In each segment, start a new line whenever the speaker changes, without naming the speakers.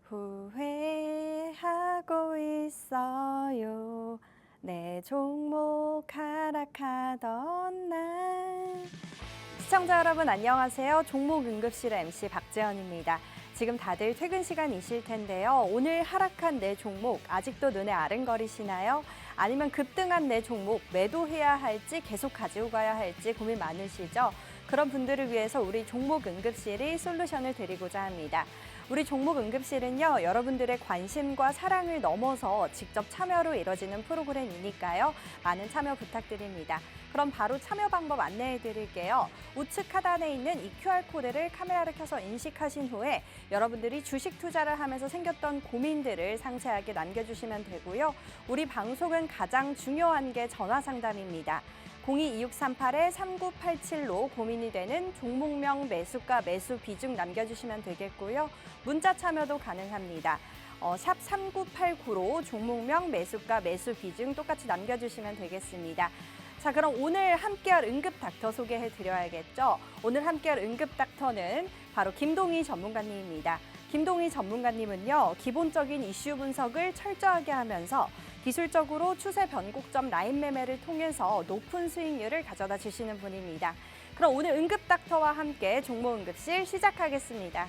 후회하고 있어요. 내 종목 하락하던 날. 시청자 여러분 안녕하세요. 종목 응급실 MC 박재현입니다. 지금 다들 퇴근 시간이실 텐데요. 오늘 하락한 내 종목 아직도 눈에 아른거리시나요? 아니면 급등한 내 종목 매도해야 할지 계속 가지고 가야 할지 고민 많으시죠? 그런 분들을 위해서 우리 종목 응급실이 솔루션을 드리고자 합니다. 우리 종목 응급실은요, 여러분들의 관심과 사랑을 넘어서 직접 참여로 이뤄지는 프로그램이니까요. 많은 참여 부탁드립니다. 그럼 바로 참여 방법 안내해 드릴게요. 우측 하단에 있는 이 QR코드를 카메라를 켜서 인식하신 후에 여러분들이 주식 투자를 하면서 생겼던 고민들을 상세하게 남겨주시면 되고요. 우리 방송은 가장 중요한 게 전화 상담입니다. 02-2638-3987로 고민이 되는 종목명, 매수가, 매수 비중 남겨주시면 되겠고요. 문자 참여도 가능합니다. 샵 3989로 종목명, 매수가, 매수 비중 똑같이 남겨주시면 되겠습니다. 자, 그럼 오늘 함께할 응급닥터 소개해드려야겠죠. 오늘 함께할 응급닥터는 바로 김동희 전문가님입니다. 김동희 전문가님은요, 기본적인 이슈 분석을 철저하게 하면서 기술적으로 추세 변곡점 라인 매매를 통해서 높은 수익률을 가져다 주시는 분입니다. 그럼 오늘 응급닥터와 함께 종목 응급실 시작하겠습니다.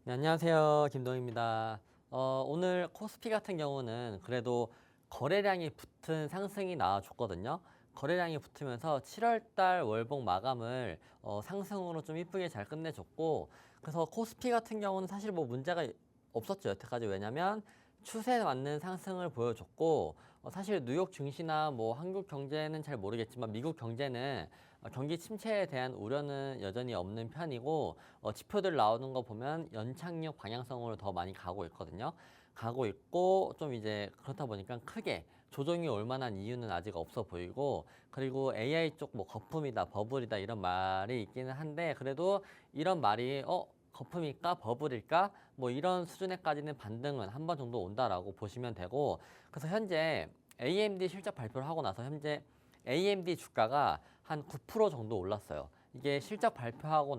네, 안녕하세요. 김동희입니다. 오늘 코스피 같은 경우는 그래도 거래량이 붙은 상승이 나와줬거든요. 거래량이 붙으면서 7월달 월봉 마감을 상승으로 좀 이쁘게 잘 끝내줬고, 그래서 코스피 같은 경우는 사실 뭐 문제가 없었죠, 여태까지. 왜냐면 추세에 맞는 상승을 보여줬고, 사실 뉴욕 증시나 뭐 한국 경제는 잘 모르겠지만 미국 경제는 경기 침체에 대한 우려는 여전히 없는 편이고, 지표들 나오는 거 보면 연착륙 방향성으로 더 많이 가고 있거든요. 가고 있고, 좀 이제 그렇다 보니까 크게 조정이 올 만한 이유는 아직 없어 보이고, 그리고 AI 쪽 뭐 거품이다, 버블이다 이런 말이 있기는 한데, 그래도 이런 말이 거품일까 버블일까 뭐 이런 수준에까지는 반등은 한 번 정도 온다라고 보시면 되고, 그래서 현재 AMD 실적 발표를 하고 나서 현재 AMD 주가가 한 9% 정도 올랐어요. 이게 실적 발표하고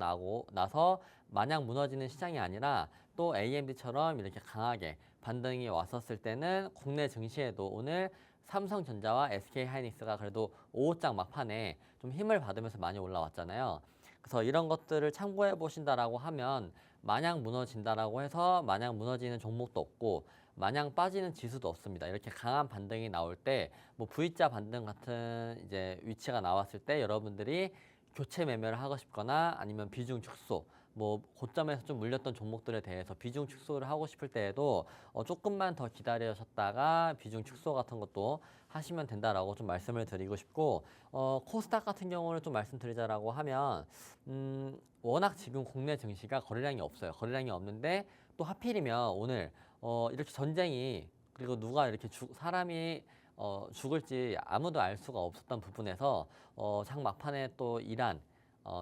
나서 마냥 무너지는 시장이 아니라 또 AMD처럼 이렇게 강하게 반등이 왔었을 때는 국내 증시에도 오늘 삼성전자와 SK하이닉스가 그래도 5장 막판에 좀 힘을 받으면서 많이 올라왔잖아요. 그래서 이런 것들을 참고해 보신다라고 하면 마냥 무너진다라고 해서 마냥 무너지는 종목도 없고 마냥 빠지는 지수도 없습니다. 이렇게 강한 반등이 나올 때 뭐 V자 반등 같은 이제 위치가 나왔을 때 여러분들이 교체 매매를 하고 싶거나 아니면 비중 축소, 뭐 고점에서 좀 물렸던 종목들에 대해서 비중 축소를 하고 싶을 때에도 조금만 더 기다리셨다가 비중 축소 같은 것도 하시면 된다라고 좀 말씀을 드리고 싶고, 코스닥 같은 경우는 좀 말씀드리자라고 하면 워낙 지금 국내 증시가 거래량이 없어요. 거래량이 없는데 또 하필이면 오늘 이렇게 전쟁이, 그리고 누가 이렇게 사람이 죽을지 아무도 알 수가 없었던 부분에서 장 막판에 또 이란,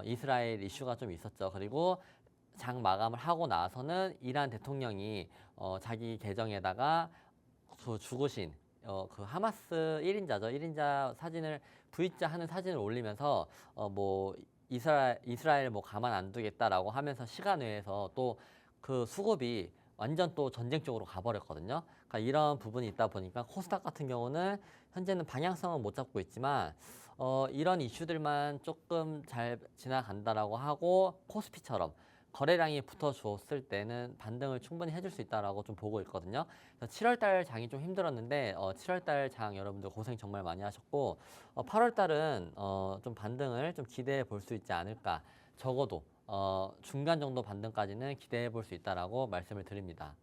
이스라엘 이슈가 좀 있었죠. 그리고 장 마감을 하고 나서는 이란 대통령이 자기 계정에다가 그 죽으신 그 하마스 1인자죠. 1인자 사진을 V자 하는 사진을 올리면서 뭐 이스라엘 뭐 가만 안 두겠다라고 하면서 시간 외에서 또 그 수급이 완전 또 전쟁 쪽으로 가버렸거든요. 그러니까 이런 부분이 있다 보니까 코스닥 같은 경우는 현재는 방향성은 못 잡고 있지만 이런 이슈들만 조금 잘 지나간다라고 하고 코스피처럼 거래량이 붙어줬을 때는 반등을 충분히 해줄 수 있다라고 좀 보고 있거든요. 그래서 7월달 장이 좀 힘들었는데 7월달 장 여러분들 고생 정말 많이 하셨고 8월달은 좀 반등을 좀 기대해 볼 수 있지 않을까. 적어도 중간 정도 반등까지는 기대해 볼 수 있다라고 말씀을 드립니다.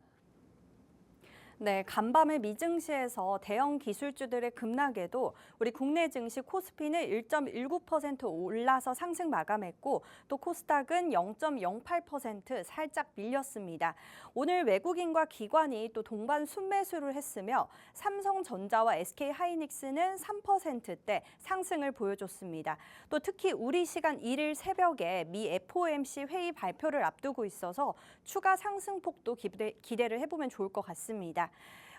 네, 간밤에 미증시에서 대형 기술주들의 급락에도 우리 국내 증시 코스피는 1.19% 올라서 상승 마감했고 또 코스닥은 0.08% 살짝 밀렸습니다. 오늘 외국인과 기관이 또 동반 순매수를 했으며 삼성전자와 SK하이닉스는 3%대 상승을 보여줬습니다. 또 특히 우리 시간 1일 새벽에 미 FOMC 회의 발표를 앞두고 있어서 추가 상승폭도 기대를 해보면 좋을 것 같습니다.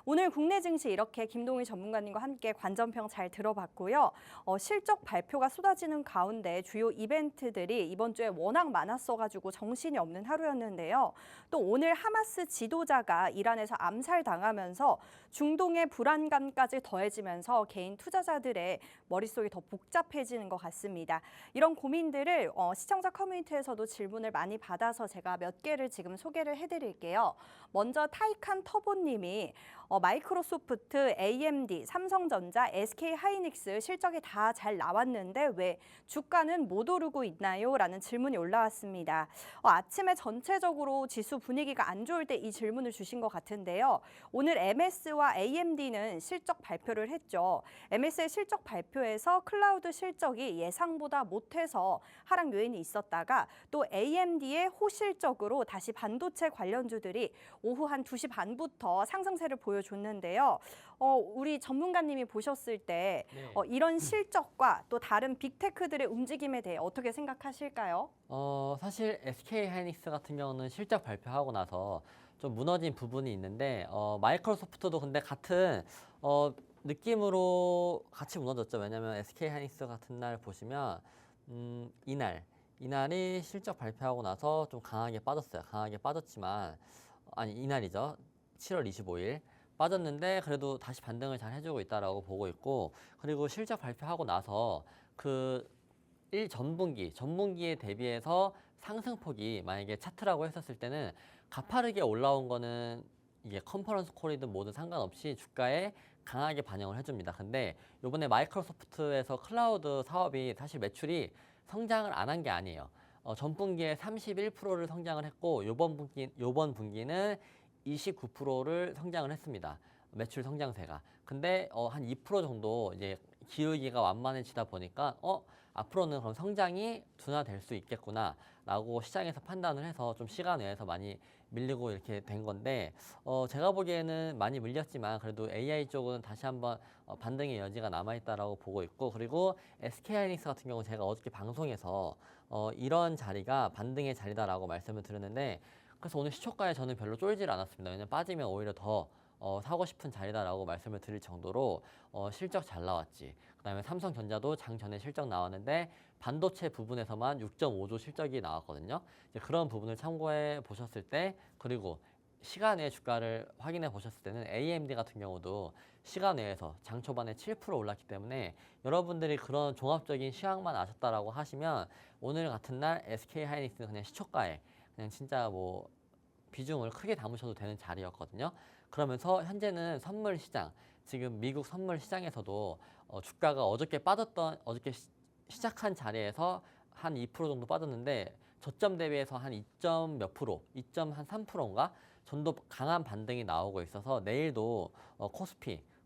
오늘 국내 증시 이렇게 김동희 전문가님과 함께 관전평 잘 들어봤고요. 실적 발표가 쏟아지는 가운데 주요 이벤트들이 이번 주에 워낙 많았어가지고 정신이 없는 하루였는데요. 또 오늘 하마스 지도자가 이란에서 암살당하면서 중동의 불안감까지 더해지면서 개인 투자자들의 머릿속이 더 복잡해지는 것 같습니다. 이런 고민들을 시청자 커뮤니티에서도 질문을 많이 받아서 제가 몇 개를 지금 소개를 해드릴게요. 먼저 타이칸 터보님이 마이크로소프트, AMD, 삼성전자, SK하이닉스 실적이 다 잘 나왔는데 왜 주가는 못 오르고 있나요? 라는 질문이 올라왔습니다. 아침에 전체적으로 지수 분위기가 안 좋을 때 이 질문을 주신 것 같은데요. 오늘 MS와 AMD는 실적 발표를 했죠. MS의 실적 발표에서 클라우드 실적이 예상보다 못해서 하락 요인이 있었다가 또 AMD의 호실적으로 다시 반도체 관련주들이 오후 한 2시 반부터 상승세를 보여줬는데요. 우리 전문가님이 보셨을 때
네.
이런 실적과 또 다른 빅테크들의 움직임에 대해 어떻게 생각하실까요?
사실 SK하이닉스 같은 경우는 실적 발표하고 나서 좀 무너진 부분이 있는데 마이크로소프트도 근데 같은 느낌으로 같이 무너졌죠. 왜냐하면 SK하이닉스 같은 날 보시면 이날이 실적 발표하고 나서 좀 강하게 빠졌어요. 강하게 빠졌지만 아니 이날이죠. 7월 25일 빠졌는데 그래도 다시 반등을 잘 해주고 있다라고 보고 있고 그리고 실적 발표하고 나서 그 1전분기에 대비해서 상승폭이 만약에 차트라고 했었을 때는 가파르게 올라온 거는 이게 컨퍼런스 콜이든 뭐든 상관없이 주가에 강하게 반영을 해줍니다. 근데 이번에 마이크로소프트에서 클라우드 사업이 사실 매출이 성장을 안 한 게 아니에요. 전분기에 31%를 성장을 했고 요번 분기는 29%를 성장을 했습니다. 매출 성장세가. 근데 한 2% 정도 이제 기울기가 완만해지다 보니까 앞으로는 그럼 성장이 둔화될 수 있겠구나라고 시장에서 판단을 해서 좀 시간 외에서 많이 밀리고 이렇게 된 건데 제가 보기에는 많이 밀렸지만 그래도 AI 쪽은 다시 한번 반등의 여지가 남아있다라고 보고 있고 그리고 SK하이닉스 같은 경우 제가 어저께 방송에서 이런 자리가 반등의 자리다라고 말씀을 드렸는데 그래서 오늘 시초가에 저는 별로 쫄지를 않았습니다. 왜냐면 빠지면 오히려 더 사고 싶은 자리다라고 말씀을 드릴 정도로 실적 잘 나왔지. 그다음에 삼성전자도 장 전에 실적 나왔는데 반도체 부분에서만 6.5조 실적이 나왔거든요. 이제 그런 부분을 참고해 보셨을 때 그리고 시간 외 주가를 확인해 보셨을 때는 AMD 같은 경우도 시간 외에서 장 초반에 7% 올랐기 때문에 여러분들이 그런 종합적인 시황만 아셨다라고 하시면 오늘 같은 날 SK하이닉스는 그냥 시초가에 그냥 진짜 뭐 비중을 크게 담으셔도 되는 자리였거든요. 그러면서 현재는 선물 시장, 지금 미국 선물 시장에서도 주가가 어저께 시작한 자리에서 한 2% 정도 빠졌는데 저점 대비해서 한 2점 몇 프로, 2.3%인가 정도 강한 반등이 나오고 있어서 내일도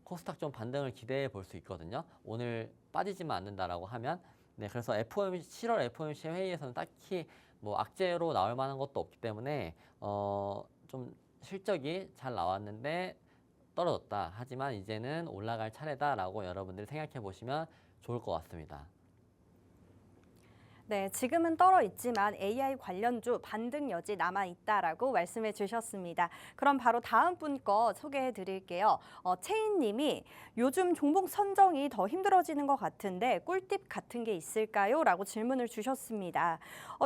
코스닥 좀 반등을 기대해 볼 수 있거든요. 오늘 빠지지만 않는다라고 하면 그래서 7월 FOMC 회의에서는 딱히 뭐 악재로 나올 만한 것도 없기 때문에 좀 실적이 잘 나왔는데 떨어졌다. 하지만 이제는 올라갈 차례다라고 여러분들이 생각해 보시면 좋을 것 같습니다.
네, 지금은 떨어 있지만 AI 관련주 반등 여지 남아 있다라고 말씀해 주셨습니다. 그럼 바로 다음 분 거 소개해 드릴게요. 채인 님이 요즘 종목 선정이 더 힘들어지는 것 같은데 꿀팁 같은 게 있을까요? 라고 질문을 주셨습니다.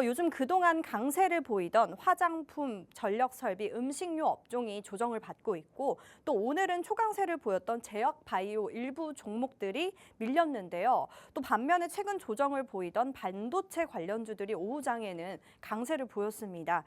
요즘 그동안 강세를 보이던 화장품, 전력 설비, 음식료 업종이 조정을 받고 있고 또 오늘은 초강세를 보였던 제약 바이오 일부 종목들이 밀렸는데요. 또 반면에 최근 조정을 보이던 반도체 관련주들이 오후장에는 강세를 보였습니다.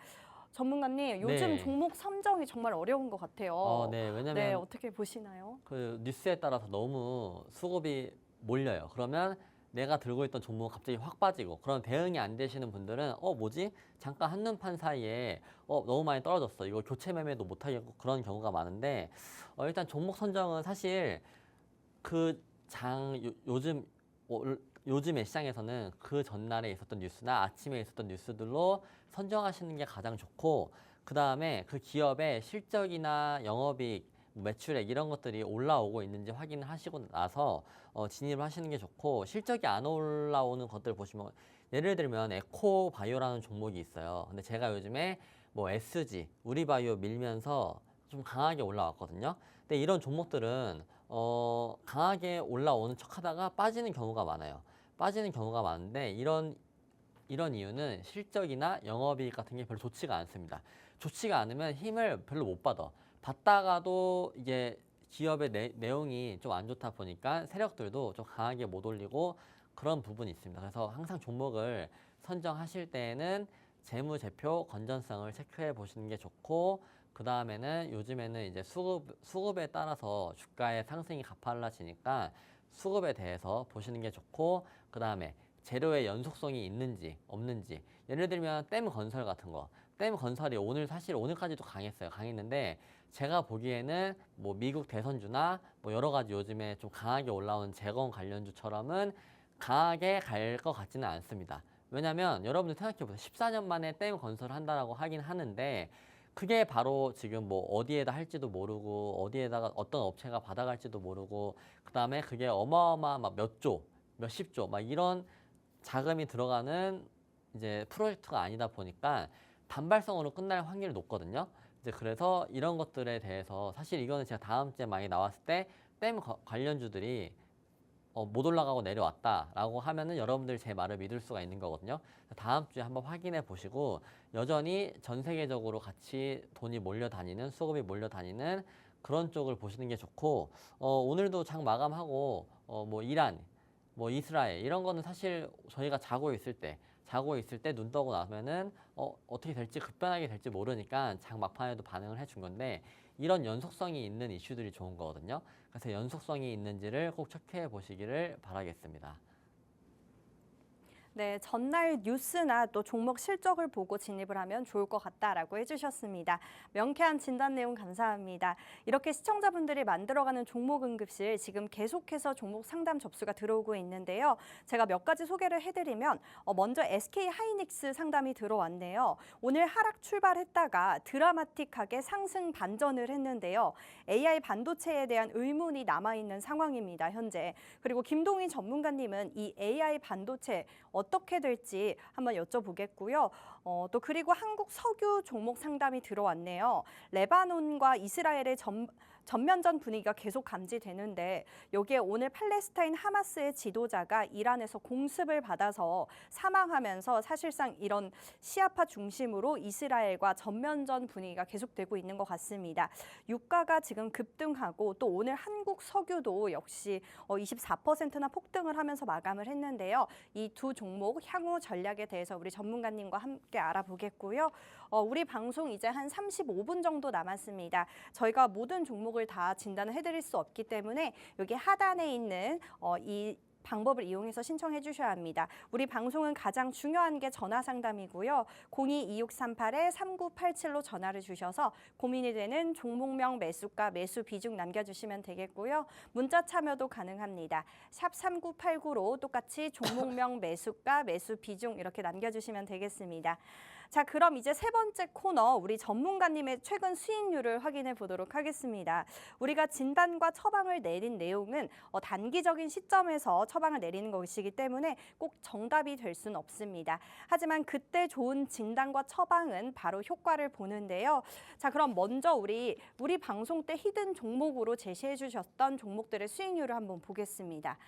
전문가님, 요즘
네.
종목 선정이 정말 어려운 것 같아요.
네.
네,
왜냐면
어떻게 보시나요?
그 뉴스에 따라서 너무 수급이 몰려요. 그러면 내가 들고 있던 종목 갑자기 확 빠지고 그런 대응이 안 되시는 분들은 뭐지? 잠깐 한눈판 사이에 너무 많이 떨어졌어. 이거 교체 매매도 못 하겠고 그런 경우가 많은데 일단 종목 선정은 사실 그 요즘 요즘의 시장에서는 그 전날에 있었던 뉴스나 아침에 있었던 뉴스들로 선정하시는 게 가장 좋고 그 다음에 그 기업의 실적이나 영업이익, 매출액 이런 것들이 올라오고 있는지 확인을 하시고 나서 진입을 하시는 게 좋고 실적이 안 올라오는 것들 보시면 예를 들면 에코바이오라는 종목이 있어요. 근데 제가 요즘에 뭐 SG, 우리바이오 밀면서 좀 강하게 올라왔거든요. 근데 이런 종목들은 강하게 올라오는 척하다가 빠지는 경우가 많아요. 빠지는 경우가 많은데 이런 이유는 실적이나 영업이익 같은 게 별로 좋지가 않습니다. 좋지가 않으면 힘을 별로 못 받아. 받다가도 이게 기업의 내용이 좀 안 좋다 보니까 세력들도 좀 강하게 못 올리고 그런 부분이 있습니다. 그래서 항상 종목을 선정하실 때에는 재무제표 건전성을 체크해 보시는 게 좋고 그 다음에는 요즘에는 이제 수급에 따라서 주가의 상승이 가팔라지니까 수급에 대해서 보시는 게 좋고 그 다음에 재료의 연속성이 있는지 없는지 예를 들면 댐 건설 같은 거 댐 건설이 사실 오늘까지도 강했는데 제가 보기에는 뭐 미국 대선주나 뭐 여러 가지 요즘에 좀 강하게 올라오는 재건 관련주처럼은 강하게 갈 것 같지는 않습니다. 왜냐면 여러분들 생각해보세요. 14년 만에 댐 건설을 한다라고 하긴 하는데 그게 바로 지금 뭐 어디에다 할지도 모르고 어디에다가 어떤 업체가 받아갈지도 모르고 그 다음에 그게 어마어마한 막 몇 조, 몇십 조 막 이런 자금이 들어가는 이제 프로젝트가 아니다 보니까 단발성으로 끝날 확률이 높거든요. 이제 그래서 이런 것들에 대해서 사실 이거는 제가 다음 주에 많이 나왔을 때 댐 관련주들이 못 올라가고 내려왔다라고 하면은 여러분들이 제 말을 믿을 수가 있는 거거든요. 다음 주에 한번 확인해 보시고 여전히 전 세계적으로 같이 돈이 몰려다니는 수급이 몰려다니는 그런 쪽을 보시는 게 좋고 오늘도 장 마감하고 뭐 이란 뭐 이스라엘 이런 거는 사실 저희가 자고 있을 때 눈 떠고 나면은 어떻게 될지 급변하게 될지 모르니까 장 막판에도 반응을 해준 건데 이런 연속성이 있는 이슈들이 좋은 거거든요. 그래서 연속성이 있는지를 꼭 체크해 보시기를 바라겠습니다.
네, 전날 뉴스나 또 종목 실적을 보고 진입을 하면 좋을 것 같다라고 해주셨습니다. 명쾌한 진단 내용 감사합니다. 이렇게 시청자분들이 만들어가는 종목 응급실 지금 계속해서 종목 상담 접수가 들어오고 있는데요. 제가 몇 가지 소개를 해드리면 먼저 SK 하이닉스 상담이 들어왔네요. 오늘 하락 출발했다가 드라마틱하게 상승 반전을 했는데요. AI 반도체에 대한 의문이 남아있는 상황입니다, 현재. 그리고 김동희 전문가님은 이 AI 반도체 어떻게 될지 한번 여쭤보겠고요. 또 그리고 한국 석유 종목 상담이 들어왔네요. 레바논과 이스라엘의 전면전 분위기가 계속 감지되는데 여기에 오늘 팔레스타인 하마스의 지도자가 이란에서 공습을 받아서 사망하면서 사실상 이런 시아파 중심으로 이스라엘과 전면전 분위기가 계속되고 있는 것 같습니다. 유가가 지금 급등하고 또 오늘 한국 석유도 역시 24%나 폭등을 하면서 마감을 했는데요. 이 두 종목 향후 전략에 대해서 우리 전문가님과 함께 알아보겠고요. 우리 방송 이제 한 35분 정도 남았습니다. 저희가 모든 종목을 다 진단을 해드릴 수 없기 때문에 여기 하단에 있는 이 방법을 이용해서 신청해 주셔야 합니다. 우리 방송은 가장 중요한 게 전화 상담이고요. 02-2638-3987로 전화를 주셔서 고민이 되는 종목명, 매수가, 매수 비중 남겨주시면 되겠고요. 문자 참여도 가능합니다. 샵 3989로 똑같이 종목명, 매수가, 매수 비중 이렇게 남겨주시면 되겠습니다. 자, 그럼 이제 세 번째 코너, 우리 전문가님의 최근 수익률을 확인해 보도록 하겠습니다. 우리가 진단과 처방을 내린 내용은 단기적인 시점에서 처방을 내리는 것이기 때문에 꼭 정답이 될 수는 없습니다. 하지만 그때 좋은 진단과 처방은 바로 효과를 보는데요. 자, 그럼 먼저 우리 방송 때 히든 종목으로 제시해 주셨던 종목들의 수익률을 한번 보겠습니다.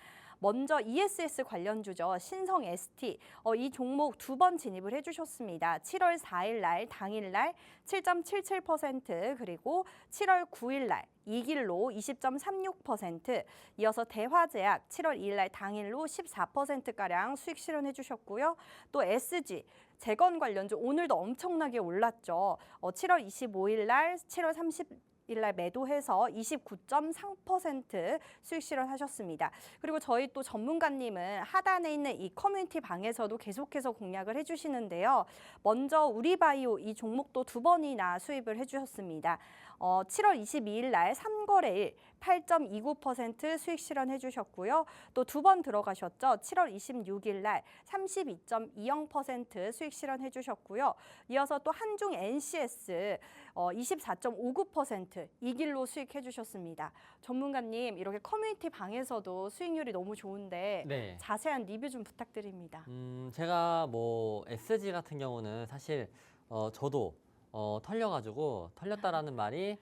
먼저 ESS 관련주죠. 신성 ST. 이 종목 두 번 진입을 해주셨습니다. 7월 4일 날 당일 날 7.77% 그리고 7월 9일 날 이길로 20.36%, 이어서 대화제약 7월 2일 날 당일로 14%가량 수익 실현해 주셨고요. 또 SG 재건 관련주 오늘도 엄청나게 올랐죠. 7월 25일 날 7월 30일 날 매도해서 29.3% 수익 실현하셨습니다. 그리고 저희 또 전문가님은 하단에 있는 이 커뮤니티 방에서도 계속해서 공략을 해주시는데요. 먼저 우리바이오 이 종목도 두 번이나 수입을 해주셨습니다. 7월 22일 날 3거래일 8.29% 수익 실현해 주셨고요. 또 두 번 들어가셨죠. 7월 26일 날 32.20% 수익 실현해 주셨고요. 이어서 또 한중 NCS 24.59% 이 길로 수익해 주셨습니다. 전문가님, 이렇게 커뮤니티 방에서도 수익률이 너무 좋은데
네.
자세한 리뷰 좀 부탁드립니다.
제가 뭐 SG 같은 경우는 사실 저도 털렸다라는 말이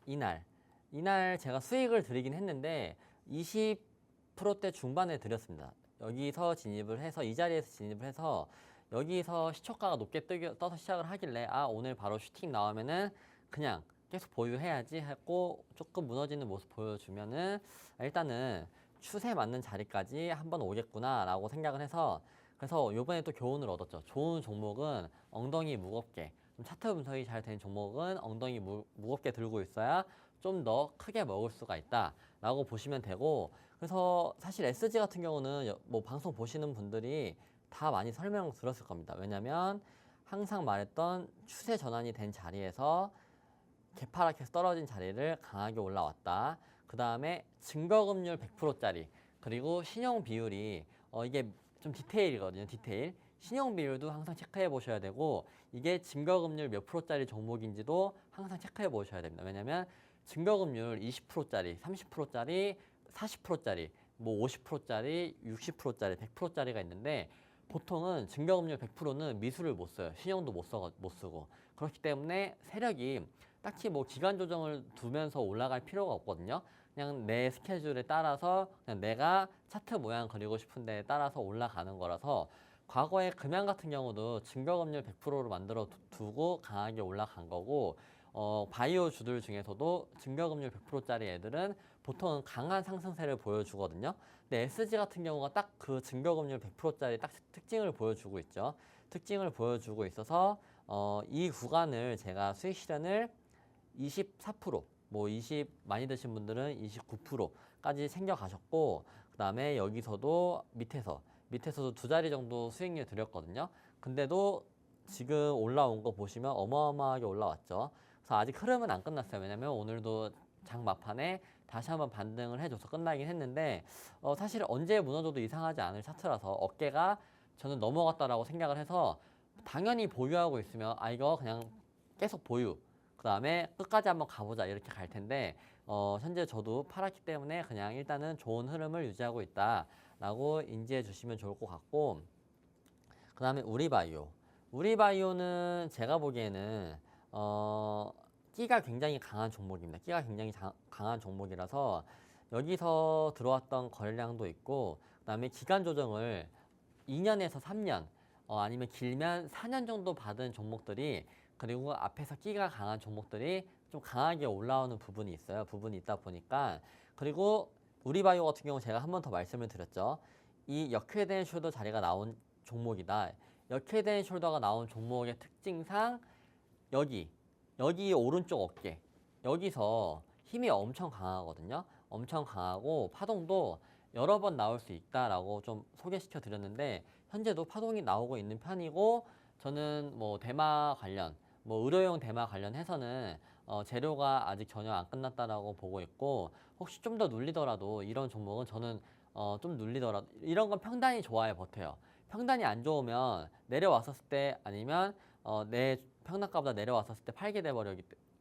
이날 제가 수익을 드리긴 했는데 20%대 중반에 드렸습니다. 여기서 진입을 해서 이 자리에서 진입을 해서 여기서 시초가가 높게 떠서 시작을 하길래 오늘 바로 슈팅 나오면은 그냥 계속 보유해야지 했고 조금 무너지는 모습 보여주면은 일단은 추세 맞는 자리까지 한번 오겠구나라고 생각을 해서 그래서 요번에 또 교훈을 얻었죠. 좋은 종목은 엉덩이 무겁게 좀 차트 분석이 잘 된 종목은 엉덩이 무겁게 들고 있어야 좀 더 크게 먹을 수가 있다라고 보시면 되고 그래서 사실 SG 같은 경우는 뭐 방송 보시는 분들이 다 많이 설명 들었을 겁니다. 왜냐면 항상 말했던 추세 전환이 된 자리에서 개파랗게 떨어진 자리를 강하게 올라왔다. 그 다음에 증거금률 100%짜리 그리고 신용 비율이 이게 좀 디테일이거든요. 디테일. 신용 비율도 항상 체크해 보셔야 되고 이게 증거금률 몇 프로짜리 종목인지도 항상 체크해 보셔야 됩니다. 왜냐면 증거금률 20%짜리, 30%짜리, 40%짜리, 뭐 50%짜리, 60%짜리, 100%짜리가 있는데 보통은 증거금률 100%는 미수를 못 써요. 신용도 못 쓰고. 그렇기 때문에 세력이 딱히 뭐 기간 조정을 두면서 올라갈 필요가 없거든요. 그냥 내 스케줄에 따라서 그냥 내가 차트 모양 그리고 싶은 데에 따라서 올라가는 거라서 과거에 금양 같은 경우도 증거금률 100%로 만들어 두고 강하게 올라간 거고 바이오 주들 중에서도 증거금률 100%짜리 애들은 보통은 강한 상승세를 보여주거든요. 근데 SG 같은 경우가 딱 그 증거금률 100%짜리 딱 특징을 보여주고 있죠. 특징을 보여주고 있어서 이 구간을 제가 수익 실현을 24%, 뭐 20 많이 드신 분들은 29%까지 챙겨 가셨고 그다음에 여기서도 밑에서도 두 자리 정도 수익률 드렸거든요. 근데도 지금 올라온 거 보시면 어마어마하게 올라왔죠. 그래서 아직 흐름은 안 끝났어요. 왜냐면 오늘도 장 막판에 다시 한번 반등을 해줘서 끝나긴 했는데 사실 언제 무너져도 이상하지 않을 차트라서 어깨가 저는 넘어갔다라고 생각을 해서 당연히 보유하고 있으면 이거 그냥 계속 보유 그 다음에 끝까지 한번 가보자 이렇게 갈 텐데 현재 저도 팔았기 때문에 그냥 일단은 좋은 흐름을 유지하고 있다라고 인지해 주시면 좋을 것 같고 그 다음에 우리바이오는 제가 보기에는 끼가 굉장히 강한 종목입니다. 끼가 굉장히 강한 종목이라서 여기서 들어왔던 거래량도 있고 그 다음에 기간 조정을 2년에서 3년 아니면 길면 4년 정도 받은 종목들이 그리고 앞에서 끼가 강한 종목들이 좀 강하게 올라오는 부분이 있어요. 부분이 있다 보니까 그리고 우리바이오 같은 경우 제가 한 번 더 말씀을 드렸죠. 이 역회된 숄더 자리가 나온 종목이다. 역회된 숄더가 나온 종목의 특징상 여기 오른쪽 어깨 여기서 힘이 엄청 강하거든요. 엄청 강하고 파동도 여러 번 나올 수 있다라고 좀 소개시켜 드렸는데 현재도 파동이 나오고 있는 편이고 저는 뭐 대마 관련 뭐 의료용 대마 관련해서는 재료가 아직 전혀 안 끝났다라고 보고 있고 혹시 좀 더 눌리더라도 이런 종목은 저는 좀 눌리더라도 이런 건 평단이 좋아야 버텨요. 평단이 안 좋으면 내려왔었을 때 아니면 내 평단가보다 내려왔었을 때 팔게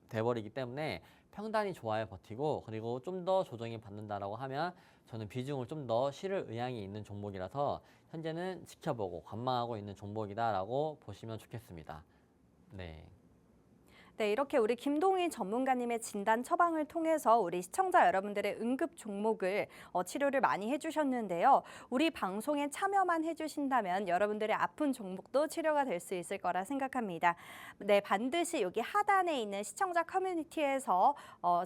돼버리기 때문에 평단이 좋아야 버티고 그리고 좀 더 조정이 받는다라고 하면 저는 비중을 좀 더 실을 의향이 있는 종목이라서 현재는 지켜보고 관망하고 있는 종목이다라고 보시면 좋겠습니다. 네.
네, 이렇게 우리 김동희 전문가님의 진단 처방을 통해서 우리 시청자 여러분들의 응급 종목을 치료를 많이 해주셨는데요. 우리 방송에 참여만 해주신다면 여러분들의 아픈 종목도 치료가 될 수 있을 거라 생각합니다. 네, 반드시 여기 하단에 있는 시청자 커뮤니티에서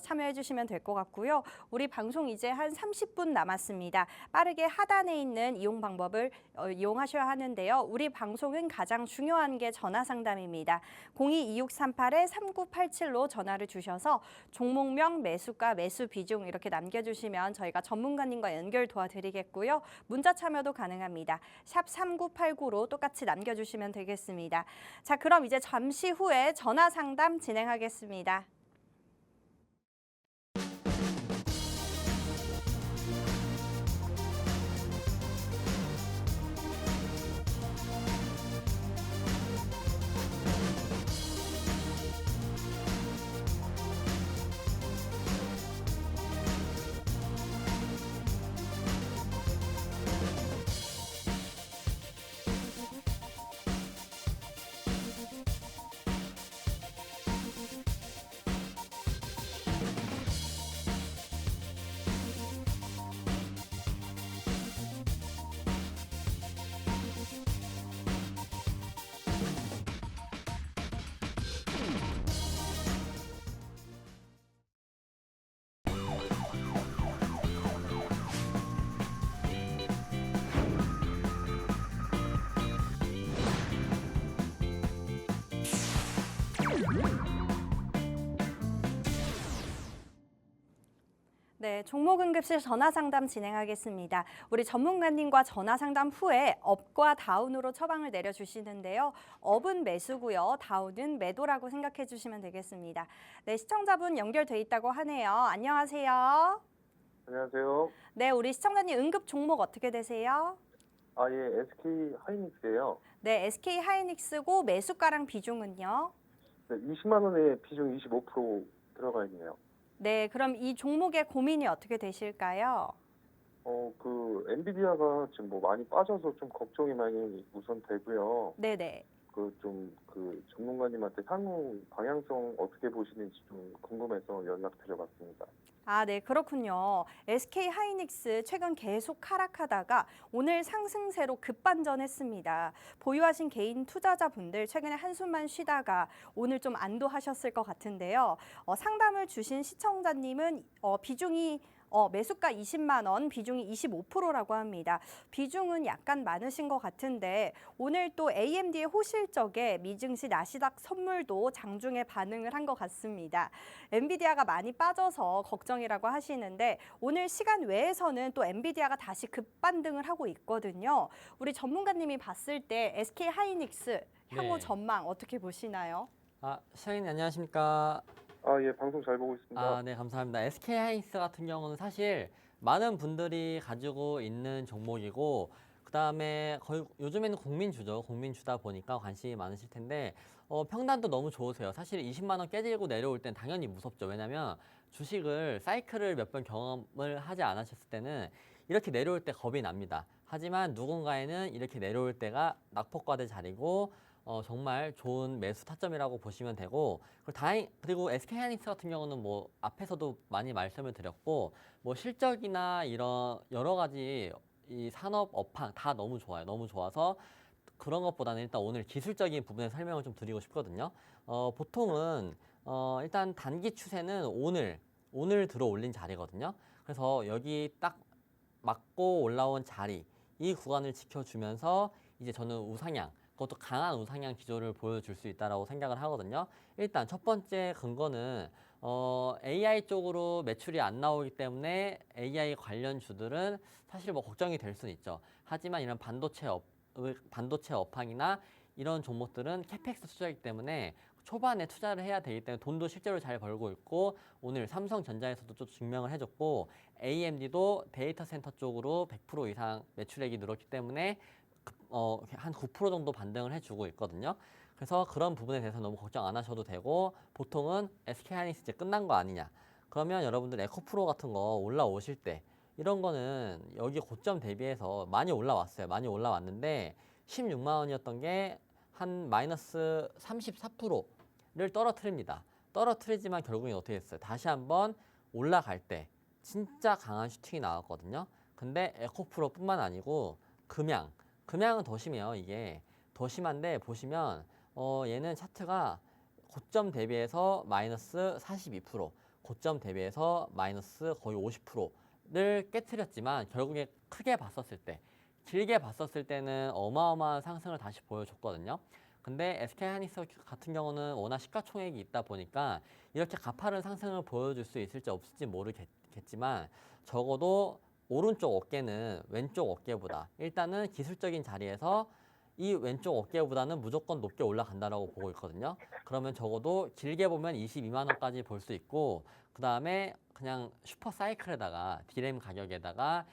참여해 주시면 될 것 같고요. 우리 방송 이제 한 30분 남았습니다. 빠르게 하단에 있는 이용 방법을 이용하셔야 하는데요. 우리 방송은 가장 중요한 게 전화 상담입니다. 02-2638-3987로 전화를 주셔서 종목명, 매수가, 매수 비중 이렇게 남겨주시면 저희가 전문가님과 연결 도와드리겠고요. 문자 참여도 가능합니다. 샵 3989로 똑같이 남겨주시면 되겠습니다. 자, 그럼 이제 잠시 후에 전화 상담 진행하겠습니다. 네, 종목응급실 전화상담 진행하겠습니다. 우리 전문가님과 전화상담 후에 업과 다운으로 처방을 내려주시는데요. 업은 매수고요. 다운은 매도라고 생각해 주시면 되겠습니다. 네, 시청자분 연결돼 있다고 하네요. 안녕하세요.
안녕하세요.
네, 우리 시청자님 응급 종목 어떻게 되세요?
예, SK 하이닉스예요.
네, SK 하이닉스고 매수가랑 비중은요?
네, 20만 원에 비중 25% 들어가 있네요.
네, 그럼 이 종목의 고민이 어떻게 되실까요?
엔비디아가 지금 뭐 많이 빠져서 좀 걱정이 많이 우선 되고요.
네네.
전문가님한테 향후 방향성 어떻게 보시는지 좀 궁금해서 연락드려봤습니다.
아, 네, 그렇군요. SK 하이닉스 최근 계속 하락하다가 오늘 상승세로 급반전했습니다. 보유하신 개인 투자자분들 최근에 한숨만 쉬다가 오늘 좀 안도하셨을 것 같은데요. 상담을 주신 시청자님은 비중이 매수가 20만 원, 비중이 25%라고 합니다. 비중은 약간 많으신 것 같은데 오늘 또 AMD의 호실적에 미증시 나스닥 선물도 장중에 반응을 한 것 같습니다. 엔비디아가 많이 빠져서 걱정이라고 하시는데 오늘 시간 외에서는 또 엔비디아가 다시 급반등을 하고 있거든요. 우리 전문가님이 봤을 때 SK 하이닉스 향후
네.
전망 어떻게 보시나요?
시장님 안녕하십니까?
예, 방송 잘 보고 있습니다.
네, 감사합니다. SK 하이닉스 같은 경우는 사실 많은 분들이 가지고 있는 종목이고 그다음에 거의 요즘에는 국민주죠. 국민주다 보니까 관심이 많으실 텐데 평단도 너무 좋으세요. 사실 20만 원 깨지고 내려올 땐 당연히 무섭죠. 왜냐면 주식을 사이클을 몇 번 경험을 하지 않으셨을 때는 이렇게 내려올 때 겁이 납니다. 하지만 누군가에는 이렇게 내려올 때가 낙폭과대 자리고 정말 좋은 매수 타점이라고 보시면 되고 그리고 SK 하이닉스 같은 경우는 뭐 앞에서도 많이 말씀을 드렸고 뭐 실적이나 이런 여러 가지 이 산업 업황 다 너무 좋아요. 너무 좋아서 그런 것보다는 일단 오늘 기술적인 부분에 설명을 좀 드리고 싶거든요. 보통은 일단 단기 추세는 오늘 들어 올린 자리거든요. 그래서 여기 딱 맞고 올라온 자리 이 구간을 지켜주면서 이제 저는 우상향 그것도 강한 우상향 기조를 보여줄 수 있다라고 생각을 하거든요. 일단 첫 번째 근거는 AI 쪽으로 매출이 안 나오기 때문에 AI 관련 주들은 사실 뭐 걱정이 될 수는 있죠. 하지만 이런 반도체 업황이나 이런 종목들은 캐펙스 투자이기 때문에 초반에 투자를 해야 되기 때문에 돈도 실제로 잘 벌고 있고 오늘 삼성전자에서도 좀 증명을 해줬고 AMD도 데이터 센터 쪽으로 100% 이상 매출액이 늘었기 때문에 한 9% 정도 반등을 해주고 있거든요. 그래서 그런 부분에 대해서 너무 걱정 안 하셔도 되고 보통은 SK하이닉스 이제 끝난 거 아니냐. 그러면 여러분들 에코프로 같은 거 올라오실 때 이런 거는 여기 고점 대비해서 많이 올라왔어요. 많이 올라왔는데 16만 원이었던 게 한 마이너스 34%를 떨어뜨립니다. 떨어뜨리지만 결국엔 어떻게 됐어요? 다시 한번 올라갈 때 진짜 강한 슈팅이 나왔거든요. 근데 에코프로뿐만 아니고 금양은 더 심해요. 이게 더 심한데 보시면 얘는 차트가 고점 대비해서 마이너스 42%, 고점 대비해서 마이너스 거의 50%를 깨트렸지만 결국에 크게 봤었을 때, 길게 봤었을 때는 어마어마한 상승을 다시 보여줬거든요. 근데 SK하이닉스 같은 경우는 워낙 시가총액이 있다 보니까 이렇게 가파른 상승을 보여줄 수 있을지 없을지 모르겠지만 적어도 오른쪽 어깨는 왼쪽 어깨보다 일단은 기술적인 자리에서 이 왼쪽 어깨보다는 무조건 높게 올라간다라고 보고 있거든요. 그러면 적어도 길게 보면 22만 원까지 볼 수 있고 그 다음에 그냥 슈퍼 사이클에다가 디램 가격에다가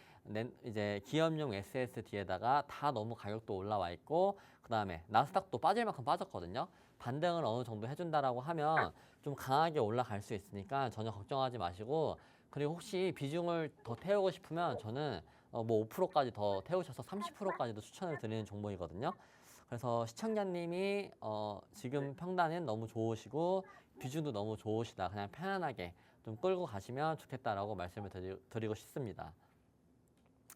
이제 기업용 SSD에다가 다 너무 가격도 올라와 있고 그 다음에 나스닥도 빠질 만큼 빠졌거든요. 반등을 어느 정도 해준다라고 하면 좀 강하게 올라갈 수 있으니까 전혀 걱정하지 마시고 그리고 혹시 비중을 더 태우고 싶으면 저는 뭐 5%까지 더 태우셔서 30%까지도 추천을 드리는 종목이거든요. 그래서 시청자님이 지금 평단은 너무 좋으시고 비중도 너무 좋으시다. 그냥 편안하게 좀 끌고 가시면 좋겠다라고 말씀을 드리고 싶습니다.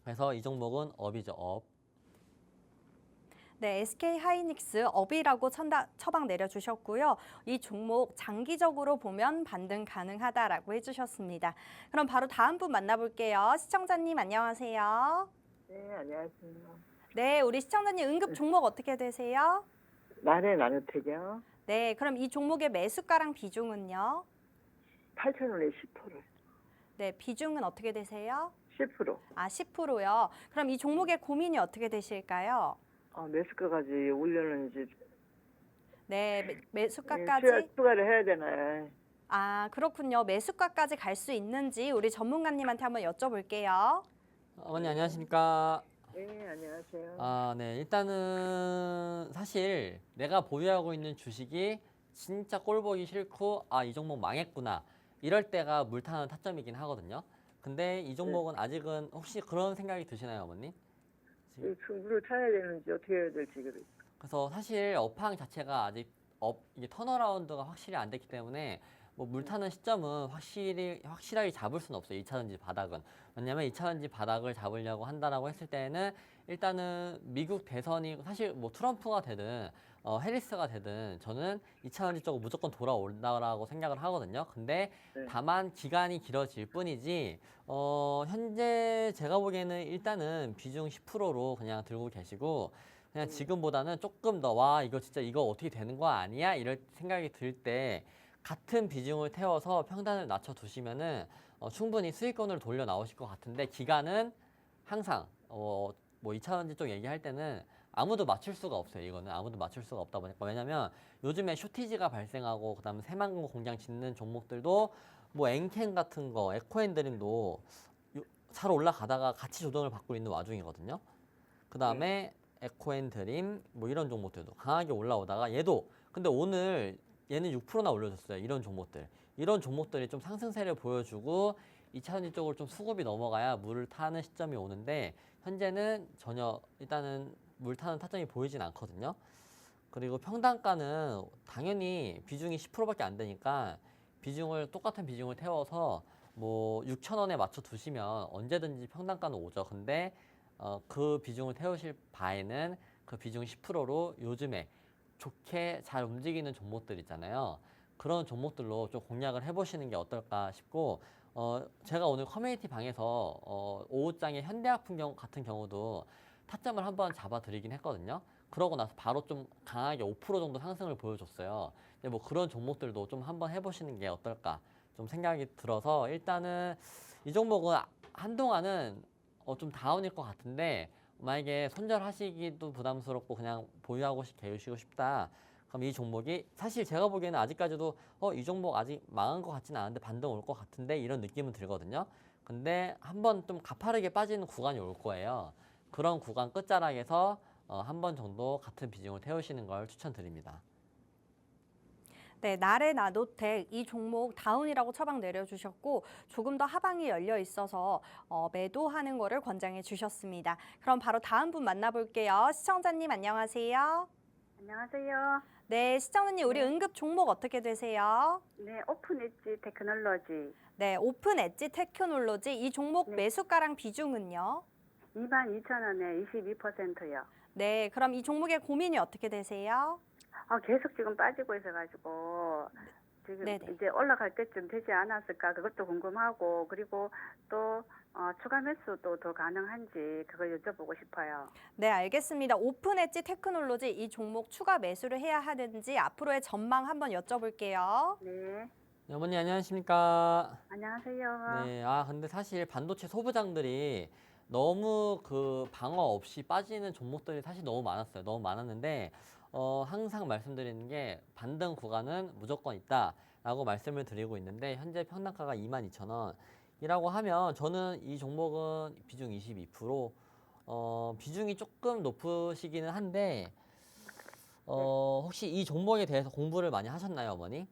그래서 이 종목은 업이죠, 업.
네, SK하이닉스 업이라고 처방 내려주셨고요. 이 종목 장기적으로 보면 반등 가능하다라고 해주셨습니다. 그럼 바로 다음 분 만나볼게요. 시청자님 안녕하세요.
네, 안녕하세요.
네, 우리 시청자님 응급 종목 어떻게 되세요?
나노텍이요.
네, 그럼 이 종목의 매수가랑 비중은요?
8,000원에 10%.
네, 비중은 어떻게 되세요?
10%.
아, 10%요. 그럼 이 종목의 고민이 어떻게 되실까요?
매수가까지 올려는지
네, 매수가까지?
추가를 해야 되나요?
아, 그렇군요. 매수가까지 갈 수 있는지 우리 전문가님한테 한번 여쭤볼게요.
어머니 안녕하십니까?
네, 안녕하세요.
아, 네. 일단은 사실 내가 보유하고 있는 주식이 진짜 꼴보기 싫고 이 종목 망했구나. 이럴 때가 물타는 타점이긴 하거든요. 근데 이 종목은 아직은 혹시 그런 생각이 드시나요, 어머니?
물을 타야 되는지 어떻게 해야 될지 그래.
그래서 사실 업황 자체가 아직 이게 턴어라운드가 확실히 안 됐기 때문에 뭐 물타는 시점은 확실하게 잡을 수는 없어요. 2차전지 바닥은. 왜냐면 2차전지 바닥을 잡으려고 한다라고 했을 때는 일단은 미국 대선이 사실 뭐 트럼프가 되든 해리스가 되든 저는 2차전지 쪽으로 무조건 돌아온다라고 생각을 하거든요. 근데
네.
다만 기간이 길어질 뿐이지 현재 제가 보기에는 일단은 비중 10%로 그냥 들고 계시고 그냥 지금보다는 조금 더 이거 진짜 이거 어떻게 되는 거 아니야? 이럴 생각이 들 때 같은 비중을 태워서 평단을 낮춰 두시면은 충분히 수익권을 돌려 나오실 것 같은데 기간은 항상 뭐 2차전지 쪽 얘기할 때는 아무도 맞출 수가 없어요. 이거는 아무도 맞출 수가 없다 보니까 왜냐면 요즘에 쇼티지가 발생하고 그다음에 새만금 공장 짓는 종목들도 뭐 엔캔 같은 거 에코앤드림도 잘 올라가다가 같이 조정을 받고 있는 와중이거든요. 그다음에 에코앤드림 뭐 이런 종목들도 강하게 올라오다가 얘도 근데 오늘 얘는 6%나 올려줬어요. 이런 종목들이 좀 상승세를 보여주고 2차전지 쪽으로 좀 수급이 넘어가야 물을 타는 시점이 오는데 현재는 전혀 일단은 물 타는 타점이 보이진 않거든요. 그리고 평단가는 당연히 비중이 10%밖에 안 되니까 똑같은 비중을 태워서 뭐 6,000원에 맞춰 두시면 언제든지 평단가는 오죠. 근데 그 비중을 태우실 바에는 그 비중 10%로 요즘에 좋게 잘 움직이는 종목들 있잖아요. 그런 종목들로 좀 공략을 해보시는 게 어떨까 싶고 제가 오늘 커뮤니티 방에서 오후장에 현대아품 같은 경우도 타점을 한번 잡아드리긴 했거든요. 그러고 나서 바로 좀 강하게 5% 정도 상승을 보여줬어요. 근데 뭐 그런 종목들도 좀 한번 해보시는 게 어떨까 좀 생각이 들어서 일단은 이 종목은 한동안은 좀 다운일 것 같은데 만약에 손절하시기도 부담스럽고 그냥 보유하고 계시고 싶다. 그럼 이 종목이 사실 제가 보기에는 아직까지도 이 종목 아직 망한 것 같지는 않은데 반등 올 것 같은데 이런 느낌은 들거든요. 근데 한번 좀 가파르게 빠지는 구간이 올 거예요. 그런 구간 끝자락에서 한 번 정도 같은 비중을 태우시는 걸 추천드립니다.
네, 나래 나노텍 이 종목 다운이라고 처방 내려주셨고 조금 더 하방이 열려 있어서 매도하는 거를 권장해 주셨습니다. 그럼 바로 다음 분 만나볼게요. 시청자님 안녕하세요.
안녕하세요.
네, 시청자님 우리
네.
응급 종목 어떻게 되세요?
네, 오픈 엣지 테크놀로지
네, 오픈 엣지 테크놀로지 이 종목
네.
매수가랑 비중은요?
22,000원에 22%요.
네, 그럼 이 종목의 고민이 어떻게 되세요?
계속 지금 빠지고 있어가지고 지금
네네.
이제 올라갈 때쯤 되지 않았을까 그것도 궁금하고 그리고 또 추가 매수도 더 가능한지 그거 여쭤보고 싶어요.
네, 알겠습니다. 오픈 엣지 테크놀로지 이 종목 추가 매수를 해야 하는지 앞으로의 전망 한번 여쭤볼게요.
네,
네, 어머니 안녕하십니까?
안녕하세요.
네, 근데 사실 반도체 소부장들이 너무 그 방어 없이 빠지는 종목들이 사실 너무 많았어요. 너무 많았는데, 항상 말씀드리는 게 반등 구간은 무조건 있다라고 말씀을 드리고 있는데, 현재 평단가가 22,000원이라고 하면 저는 이 종목은 비중 22%, 비중이 조금 높으시기는 한데, 혹시 이 종목에 대해서 공부를 많이 하셨나요, 어머니?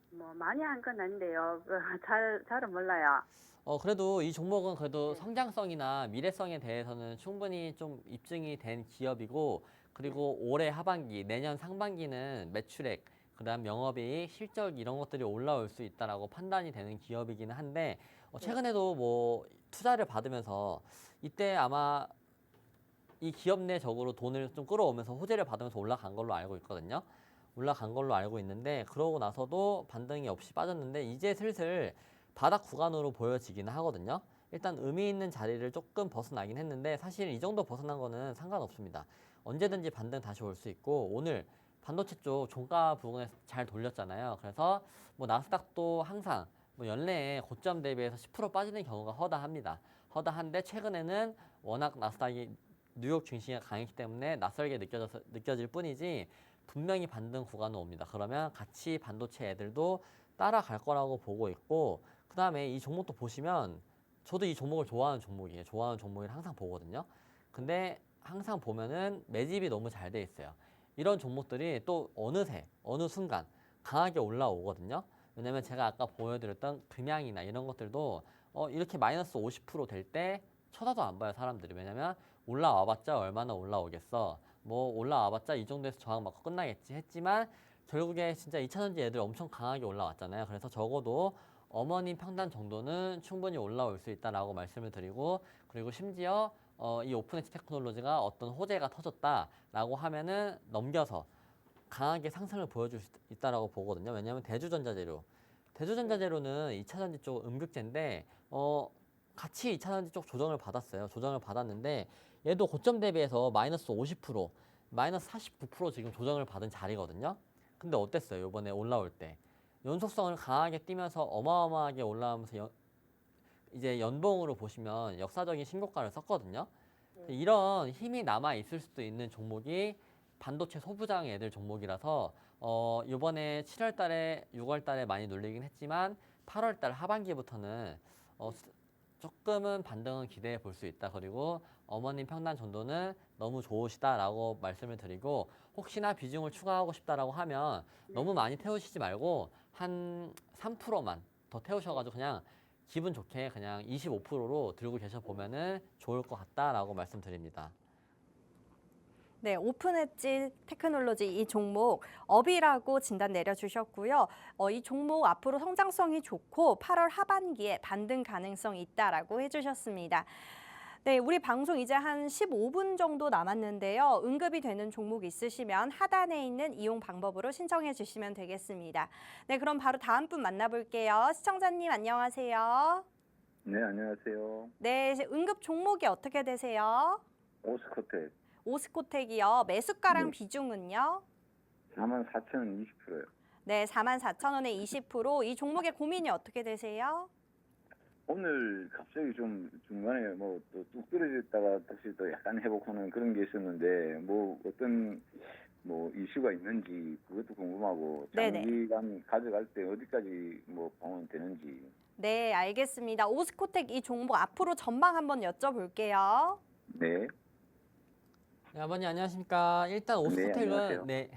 뭐 많이 한 건 아닌데요. 잘은 몰라요.
그래도 이 종목은 그래도
네.
성장성이나 미래성에 대해서는 충분히 좀 입증이 된 기업이고, 그리고 올해 하반기, 내년 상반기는 매출액, 그다음 영업이익, 실적 이런 것들이 올라올 수 있다라고 판단이 되는 기업이기는 한데, 최근에도 뭐 투자를 받으면서 이때 아마 이 기업 내적으로 돈을 좀 끌어오면서 호재를 받으면서 올라간 걸로 알고 있거든요. 올라간 걸로 알고 있는데, 그러고 나서도 반등이 없이 빠졌는데 이제 슬슬 바닥 구간으로 보여지기는 하거든요. 일단 의미 있는 자리를 조금 벗어나긴 했는데 사실 이 정도 벗어난 거는 상관없습니다. 언제든지 반등 다시 올 수 있고, 오늘 반도체 쪽 종가 부분에서 잘 돌렸잖아요. 그래서 뭐 나스닥도 항상 뭐 연내에 고점 대비해서 10% 빠지는 경우가 허다합니다. 허다한데 최근에는 워낙 나스닥이 뉴욕 증시가 강했기 때문에 낯설게 느껴질 뿐이지 분명히 반등 구간은 옵니다. 그러면 같이 반도체 애들도 따라갈 거라고 보고 있고, 그 다음에 이 종목도 보시면 저도 이 종목을 좋아하는 종목이에요. 좋아하는 종목을 항상 보거든요. 근데 항상 보면은 매집이 너무 잘 돼 있어요. 이런 종목들이 또 어느새 어느 순간 강하게 올라오거든요. 왜냐면 제가 아까 보여드렸던 금양이나 이런 것들도 이렇게 마이너스 50%될 때 쳐다도 안 봐요, 사람들이. 왜냐면 올라와봤자 얼마나 올라오겠어. 뭐 올라와봤자 이 정도에서 저항 맞고 끝나겠지 했지만 결국에 진짜 2차전지 애들 엄청 강하게 올라왔잖아요. 그래서 적어도 어머님 평단 정도는 충분히 올라올 수 있다라고 말씀을 드리고, 그리고 심지어 이 오픈엣지 테크놀로지가 어떤 호재가 터졌다라고 하면은 넘겨서 강하게 상승을 보여줄 수 있다라고 보거든요. 왜냐하면 대주전자재료는 2차전지 쪽 음극재인데 같이 2차전지 쪽 조정을 받았어요. 조정을 받았는데 얘도 고점 대비해서 마이너스 50%, 마이너스 49% 지금 조정을 받은 자리거든요. 근데 어땠어요? 이번에 올라올 때 연속성을 강하게 띄면서 어마어마하게 올라오면서 이제 연봉으로 보시면 역사적인 신고가를 썼거든요. 이런 힘이 남아 있을 수도 있는 종목이 반도체 소부장 애들 종목이라서 이번에 7월 달에 6월 달에 많이 눌리긴 했지만 8월 달 하반기부터는 조금은 반등은 기대해 볼 수 있다. 그리고 어머님 평단 정도는 너무 좋으시다라고 말씀을 드리고, 혹시나 비중을 추가하고 싶다라고 하면 너무 많이 태우시지 말고 한 3%만 더 태우셔가지고 그냥 기분 좋게 그냥 25%로 들고 계셔 보면은 좋을 것 같다라고 말씀드립니다.
네, 오픈 엣지 테크놀로지 이 종목 업이라고 진단 내려주셨고요. 이 종목 앞으로 성장성이 좋고 8월 하반기에 반등 가능성이 있다라고 해주셨습니다. 네, 우리 방송 이제 한 15분 정도 남았는데요. 응급이 되는 종목 있으시면 하단에 있는 이용 방법으로 신청해 주시면 되겠습니다. 네, 그럼 바로 다음 분 만나볼게요. 시청자님 안녕하세요.
네, 안녕하세요.
네, 응급 종목이 어떻게 되세요?
오스코텍
오스코텍이요. 매수가랑
네.
비중은요?
44,000원 20%요.
네, 44,000원에 20%. 이 종목의 고민이 어떻게 되세요?
오늘 갑자기 좀 중간에 뭐 또 뚝 떨어졌다가 다시 또 약간 회복하는 그런 게 있었는데 뭐 어떤 뭐 이슈가 있는지 그것도 궁금하고
네네.
장기간 가져갈 때 어디까지 뭐 보면 되는지.
네, 알겠습니다. 오스코텍 이 종목 앞으로 전망 한번 여쭤볼게요.
네.
네, 아버님 안녕하십니까. 일단
네,
오스코텍은
안녕하세요.
네,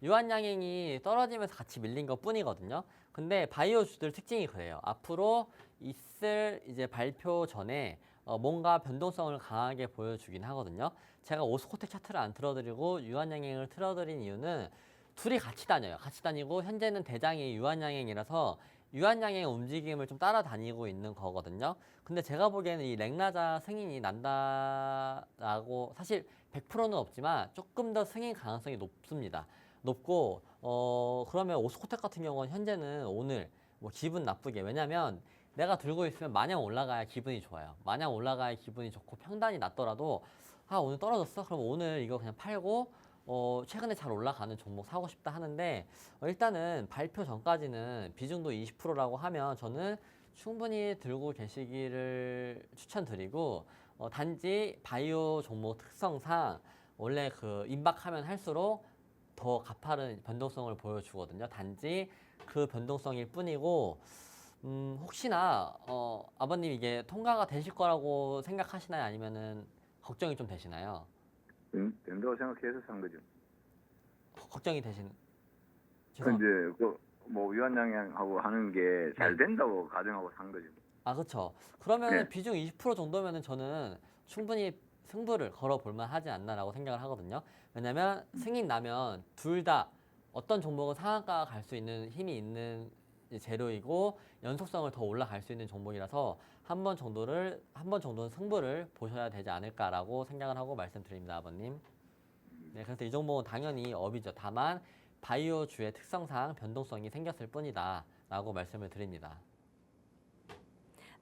유한양행이 떨어지면서 같이 밀린 것 뿐이거든요. 근데 바이오주들 특징이 그래요. 앞으로 있을 이제 발표 전에 뭔가 변동성을 강하게 보여주긴 하거든요. 제가 오스코텍 차트를 안 틀어드리고 유한양행을 틀어드린 이유는 둘이 같이 다녀요. 같이 다니고 현재는 대장이 유한양행이라서 유한양행 움직임을 좀 따라다니고 있는 거거든요. 근데 제가 보기에는 이 랭라자 승인이 난다라고 사실 100%는 없지만 조금 더 승인 가능성이 높습니다. 높고 그러면 오스코텍 같은 경우는 현재는 오늘 뭐 기분 나쁘게 왜냐면 내가 들고 있으면 마냥 올라가야 기분이 좋아요. 마냥 올라가야 기분이 좋고 평단이 낮더라도 아 오늘 떨어졌어? 그럼 오늘 이거 그냥 팔고 최근에 잘 올라가는 종목 사고 싶다 하는데 일단은 발표 전까지는 비중도 20%라고 하면 저는 충분히 들고 계시기를 추천드리고 단지 바이오 종목 특성상 원래 그 임박하면 할수록 더 가파른 변동성을 보여주거든요. 단지 그 변동성일 뿐이고 혹시나 아버님 이게 통과가 되실 거라고 생각하시나요? 아니면은 걱정이 좀 되시나요?
된다고 생각해서 산 거죠.
걱정이 되시는
그 이제 뭐 유한양행하고 하는 게 잘
네.
된다고 가정하고 산 거죠.
아, 그렇죠. 그러면
네.
비중 20% 정도면은 저는 충분히 승부를 걸어볼 만하지 않나라고 생각을 하거든요. 왜냐면 승인 나면 둘 다 어떤 종목은 상한가 갈 수 있는 힘이 있는 이제 재료이고 연속성을 더 올라갈 수 있는 종목이라서 한 번 정도는 승부를 보셔야 되지 않을까라고 생각을 하고 말씀드립니다, 아버님. 네, 그래서 이 종목은 당연히 업이죠. 다만 바이오주의 특성상 변동성이 생겼을 뿐이다라고 말씀을 드립니다.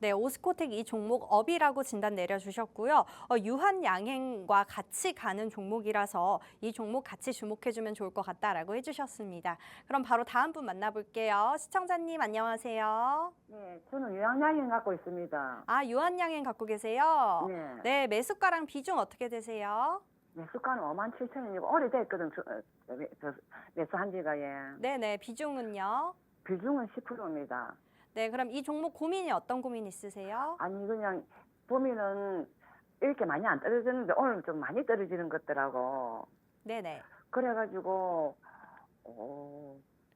네, 오스코텍 이 종목 업이라고 진단 내려주셨고요. 유한양행과 같이 가는 종목이라서 이 종목 같이 주목해주면 좋을 것 같다라고 해주셨습니다. 그럼 바로 다음 분 만나볼게요. 시청자님 안녕하세요.
네, 저는 유한양행 갖고 있습니다.
아, 유한양행 갖고 계세요?
네.
네, 매수가랑 비중 어떻게 되세요?
매수가는 57,000원이고 오래됐거든. 매수한 지가 예.
네네, 비중은요?
비중은 10%입니다.
네, 그럼 이 종목 고민이 어떤 고민 있으세요?
아니 그냥 보면은 이렇게 많이 안 떨어졌는데 오늘 좀 많이 떨어지는 것더라고.
네네.
그래가지고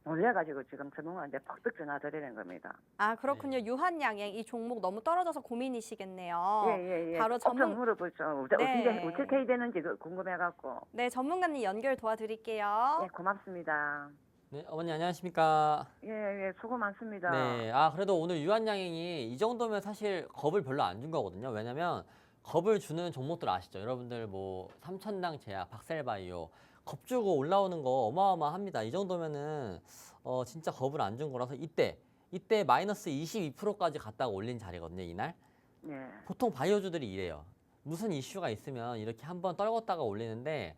놀래가지고 지금 전문가한테 퍽득 전화 드리는 겁니다.
아, 그렇군요.
네.
유한양행 이 종목 너무 떨어져서 고민이시겠네요.
예예예.
바로
좀
전문
물어보죠.
네.
어떻게 해야 되는지 궁금해갖고.
네, 전문가님 연결 도와드릴게요.
예, 고맙습니다.
네, 어머니 안녕하십니까?
예, 수고 많습니다.
네, 그래도 오늘 유한양행이 이 정도면 사실 겁을 별로 안 준 거거든요. 왜냐면 겁을 주는 종목들 아시죠? 여러분들 뭐 삼천당 제약, 박셀바이오 겁 주고 올라오는 거 어마어마합니다. 이 정도면은 진짜 겁을 안 준 거라서 이때 마이너스 22%까지 갔다가 올린 자리거든요, 이날.
예.
보통 바이오주들이 이래요. 무슨 이슈가 있으면 이렇게 한번 떨궜다가 올리는데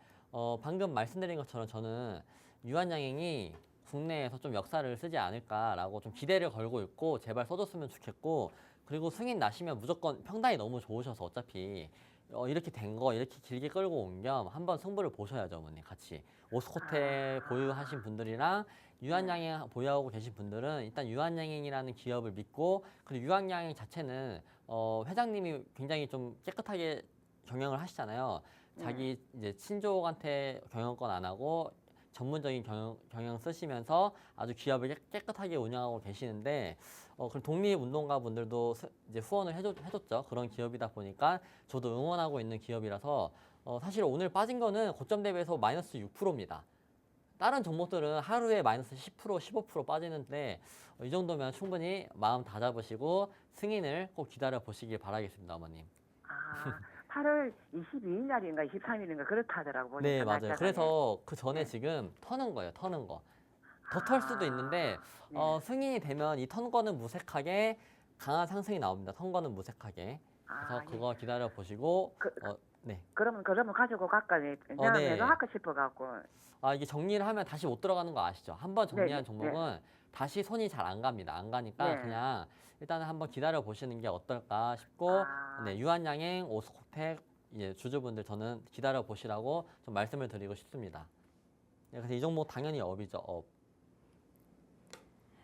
방금 말씀드린 것처럼 저는 유한양행이 국내에서 좀 역사를 쓰지 않을까라고 좀 기대를 걸고 있고 제발 써줬으면 좋겠고 그리고 승인 나시면 무조건 평단이 너무 좋으셔서 어차피 이렇게 된 거 이렇게 길게 끌고 온 겸 한번 승부를 보셔야죠, 어머니 같이. 오스코텍 보유하신 분들이랑 유한양행 보유하고 계신 분들은 일단 유한양행이라는 기업을 믿고 그리고 유한양행 자체는 회장님이 굉장히 좀 깨끗하게 경영을 하시잖아요. 자기 이제 친족한테 경영권 안 하고 전문적인 경영 쓰시면서 아주 기업을 깨끗하게 운영하고 계시는데 그럼 독립운동가 분들도 이제 후원을 해줬죠. 그런 기업이다 보니까 저도 응원하고 있는 기업이라서 사실 오늘 빠진 거는 고점 대비해서 마이너스 6%입니다. 다른 종목들은 하루에 마이너스 10%, 15% 빠지는데 이 정도면 충분히 마음 다 잡으시고 승인을 꼭 기다려 보시길 바라겠습니다, 어머님.
8월 22일 날인가 23일인가 그렇다 하더라고 보니까.
네, 맞아요.
날짜가.
그래서 그 전에
네.
지금 터는 거예요, 터는 거. 더 털 수도 있는데
네.
승인이 되면 이 턴 거는 무색하게 강한 상승이 나옵니다. 턴 거는 무색하게. 그래서
예.
그거 기다려 보시고 네.
그러면 가지고 갈까?
네.
내가 할까 싶어갖고.
이게 정리를 하면 다시 못 들어가는 거 아시죠? 한번 정리한
네,
종목은 다시 손이 잘 안 갑니다. 안 가니까
네.
그냥 일단은 한번 기다려 보시는 게 어떨까 싶고 네, 유한양행, 오스코텍 이제 주주분들 저는 기다려 보시라고 좀 말씀을 드리고 싶습니다. 네, 그래서 이 종목 당연히 업이죠, 업.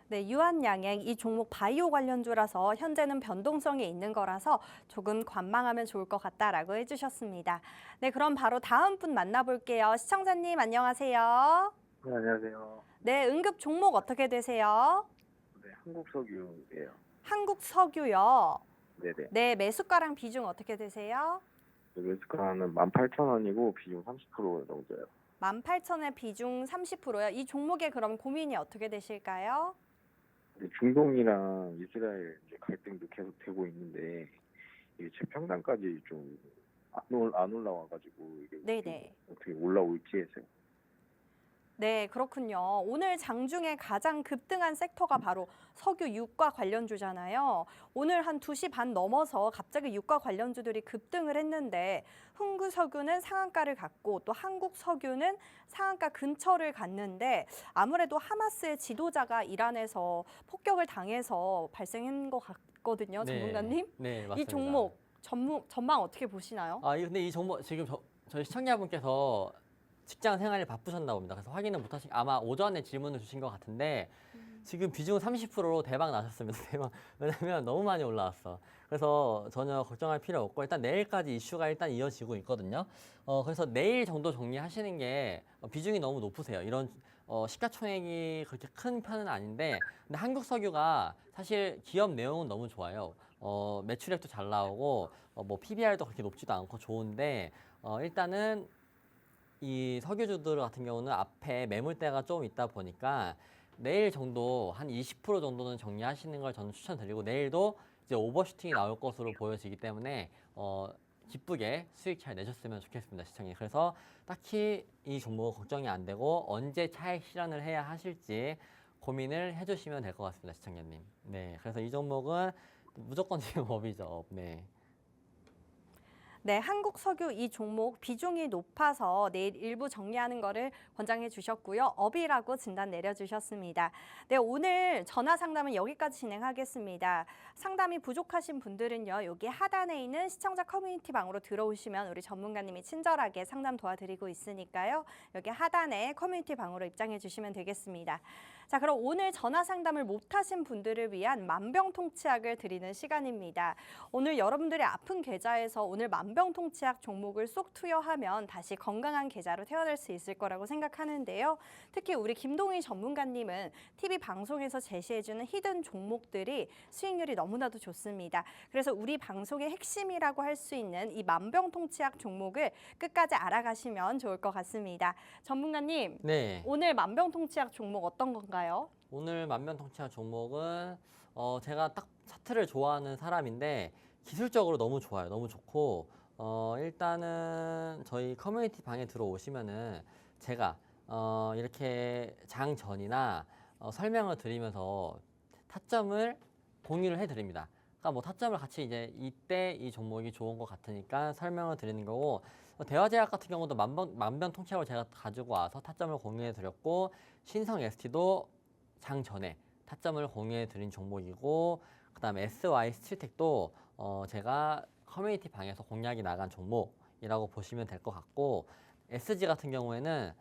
네, 유한양행 이 종목 바이오 관련주라서 현재는 변동성이 있는 거라서 조금 관망하면 좋을 것 같다라고 해주셨습니다. 네, 그럼 바로 다음 분 만나볼게요. 시청자님 안녕하세요.
네, 안녕하세요.
네, 응급 종목 어떻게 되세요?
네, 한국석유예요.
한국석유요.
네네.
네, 매수가랑 비중 어떻게 되세요?
매수가는 18,000원이고 비중 30% 정도예요.
18,000원에 비중 30%요. 이 종목에 그럼 고민이 어떻게 되실까요?
근데 중동이랑 이스라엘 이제 갈등도 계속 되고 있는데 이게 재평단까지 좀 안 올라와가지고 이게
네네.
어떻게 올라올지 해서요.
네, 그렇군요. 오늘 장중에 가장 급등한 섹터가 바로 석유 유가 관련주잖아요. 오늘 한 2시 반 넘어서 갑자기 유가 관련주들이 급등을 했는데 흥구석유는 상한가를 갔고 또 한국석유는 상한가 근처를 갔는데 아무래도 하마스의 지도자가 이란에서 폭격을 당해서 발생한 것 같거든요, 전문가님.
네, 맞습니다.
이 종목 전망 어떻게 보시나요?
근데 이 종목 지금 저희 시청자분께서 직장 생활이 바쁘셨나 봅니다. 그래서 확인을 못 하신, 아마 오전에 질문을 주신 것 같은데 지금 비중 30%로 대박 나셨습니다. 대박. 왜냐면 너무 많이 올라왔어. 그래서 전혀 걱정할 필요 없고 일단 내일까지 이슈가 일단 이어지고 있거든요. 그래서 내일 정도 정리하시는 게 비중이 너무 높으세요. 이런 시가총액이 그렇게 큰 편은 아닌데 근데 한국석유가 사실 기업 내용은 너무 좋아요. 매출액도 잘 나오고 뭐 PBR도 그렇게 높지도 않고 좋은데 일단은 이 석유주들 같은 경우는 앞에 매물대가 좀 있다 보니까 내일 정도 한 20% 정도는 정리하시는 걸 저는 추천드리고 내일도 이제 오버슈팅이 나올 것으로 보여지기 때문에 기쁘게 수익 잘 내셨으면 좋겠습니다, 시청자. 그래서 딱히 이 종목 걱정이 안 되고 언제 차익 실현을 해야 하실지 고민을 해주시면 될 것 같습니다, 시청자님. 네, 그래서 이 종목은 무조건 지금 업이죠. 네.
네, 한국석유 이 종목 비중이 높아서 내일 일부 정리하는 거를 권장해 주셨고요. 업이라고 진단 내려주셨습니다. 네, 오늘 전화 상담은 여기까지 진행하겠습니다. 상담이 부족하신 분들은요. 여기 하단에 있는 시청자 커뮤니티 방으로 들어오시면 우리 전문가님이 친절하게 상담 도와드리고 있으니까요. 여기 하단에 커뮤니티 방으로 입장해 주시면 되겠습니다. 자, 그럼 오늘 전화 상담을 못하신 분들을 위한 만병통치약을 드리는 시간입니다. 오늘 여러분들이 아픈 계좌에서 오늘 만병통치약 종목을 쏙 투여하면 다시 건강한 계좌로 태어날 수 있을 거라고 생각하는데요. 특히 우리 김동희 전문가님은 TV 방송에서 제시해주는 히든 종목들이 수익률이 너무나도 좋습니다. 그래서 우리 방송의 핵심이라고 할 수 있는 이 만병통치약 종목을 끝까지 알아가시면 좋을 것 같습니다. 전문가님,
네.
오늘 만병통치약 종목 어떤 건가요?
오늘 만병통치약 종목은 제가 딱 차트를 좋아하는 사람인데 기술적으로 너무 좋아요. 너무 좋고 일단은 저희 커뮤니티 방에 들어오시면은 제가 이렇게 장 전이나 설명을 드리면서 타점을 공유를 해드립니다. 그러니까 뭐 타점을 같이 이제 이때 이 종목이 좋은 것 같으니까 설명을 드리는 거고 대화제약 같은 경우도 만병통치약을 제가 가지고 와서 타점을 공유해 드렸고 신성 ST도 장 전에 타점을 공유해 드린 종목이고 그다음에 SY 스틸텍도 제가 커뮤니티 방에서 공략이 나간 종목이라고 보시면 될 것 같고 SG 같은 경우에는